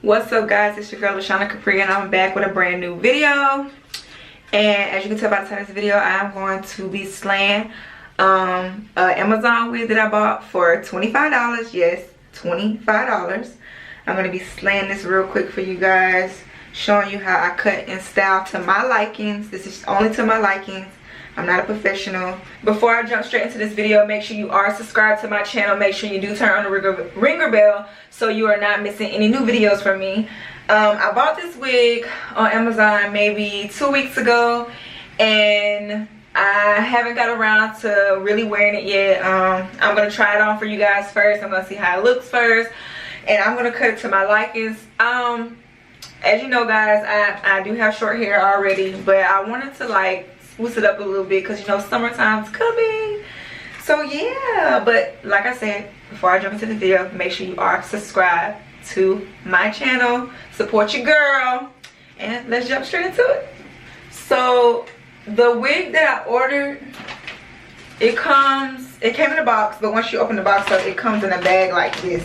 What's up, guys? It's your girl LaVenDer, and I'm back with a brand new video. And as you can tell by the title of this video, I am going to be slaying Amazon wig that I bought for $25. Yes, $25. I'm going to be slaying this real quick for you guys, showing you how I cut and style to my likings. This is only to my likings. I'm not a professional. Before I jump straight into this video, make sure you are subscribed to my channel. Make sure you do turn on the ringer bell so you are not missing any new videos from me. I bought this wig on Amazon maybe 2 weeks ago, and I haven't got around to really wearing it yet. I'm going to try it on for you guys first. I'm going to see how it looks first, and I'm going to cut it to my likings. As you know, guys, I do have short hair already, but I wanted to like spruce it up a little bit because, you know, summertime's coming. So yeah, but like I said, before I jump into the video, make sure you are subscribed to my channel. Support your girl, and let's jump straight into it. So the wig that I ordered, it came in a box, but once you open the box up, it comes in a bag like this.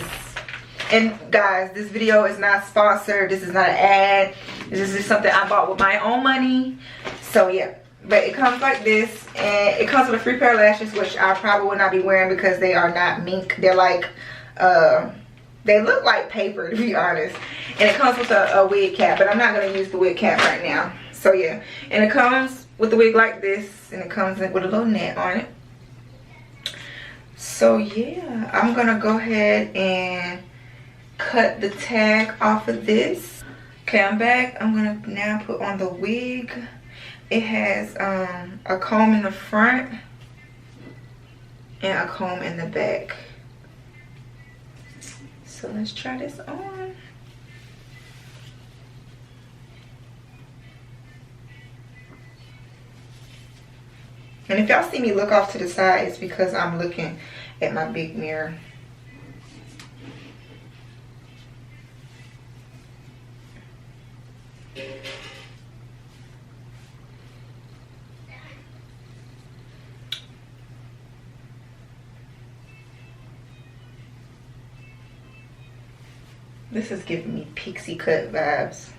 And guys, this video is not sponsored. This is not an ad. This is something I bought with my own money. So yeah, but it comes like this, and it comes with a free pair of lashes, which I probably would not be wearing because they are not mink. They're like they look like paper, to be honest. And it comes with a wig cap, but I'm not going to use the wig cap right now. So yeah, and it comes with the wig like this, and it comes with a little net on it. So yeah, I'm going to go ahead and cut the tag off of this. Okay, I'm back. I'm going to now put on the wig. It has a comb in the front and a comb in the back. So let's try this on. And if y'all see me look off to the side, it's because I'm looking at my big mirror. This is giving me pixie cut vibes.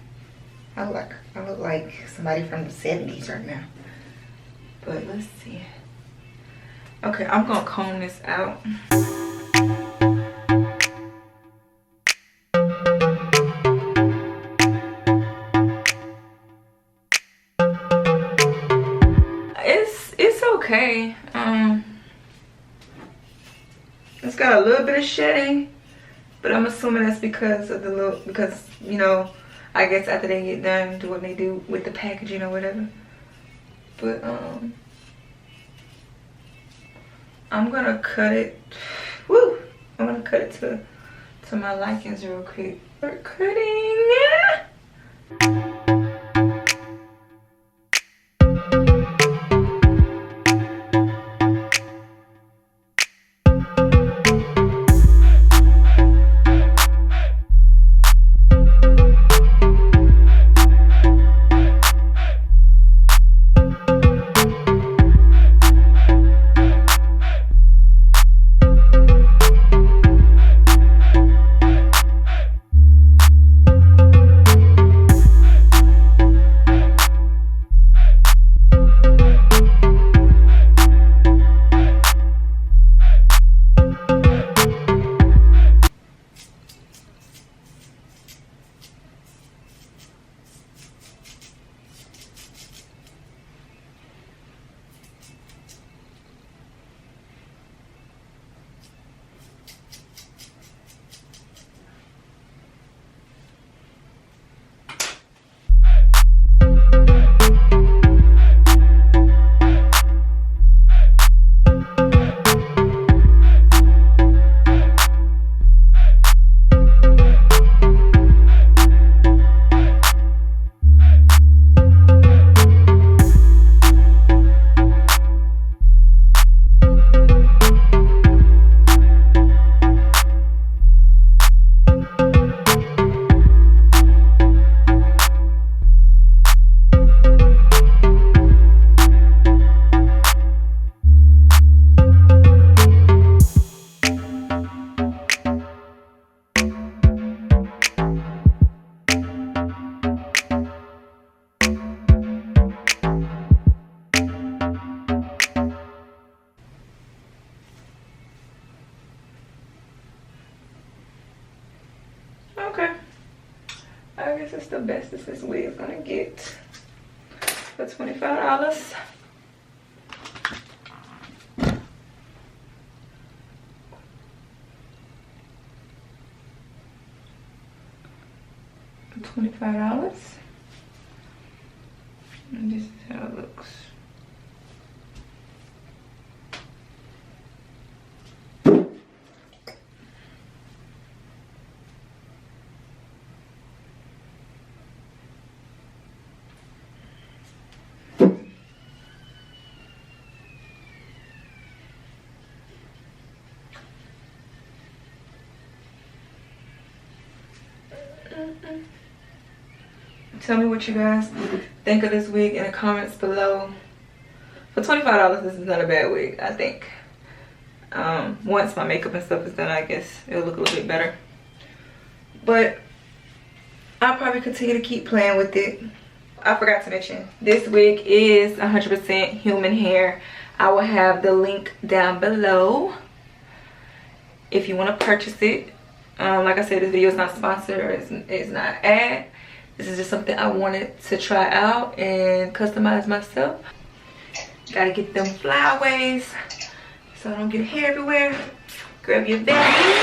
I look like somebody from the 70s right now. But let's see. Okay, I'm gonna comb this out. It's okay. It's got a little bit of shedding, but I'm assuming that's because of because, you know, I guess after they get done do what they do with the packaging or whatever. But I'm gonna cut it. Woo! I'm gonna cut it to my likings real quick. We're cutting. Yeah. I guess it's the bestest this wig is gonna get for $25. $25. And this is how it looks. Tell me what you guys think of this wig in the comments below. For $25, this is not a bad wig, I think. Once my makeup and stuff is done, I guess it'll look a little bit better. But I'll probably continue to keep playing with it. I forgot to mention, this wig is 100% human hair. I will have the link down below if you want to purchase it. Like I said, this video is not sponsored or it's not an ad. This is just something I wanted to try out and customize myself. Gotta get them flyaways so I don't get hair everywhere. Grab your vacuum.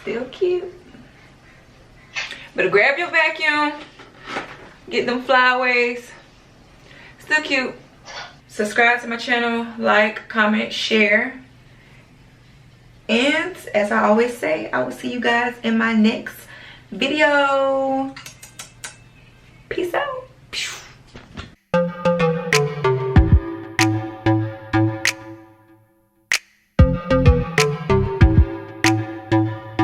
Still cute. Better grab your vacuum, get them flyaways. Still cute. Subscribe to my channel, like, comment, share. And as I always say, I will see you guys in my next video. Peace out.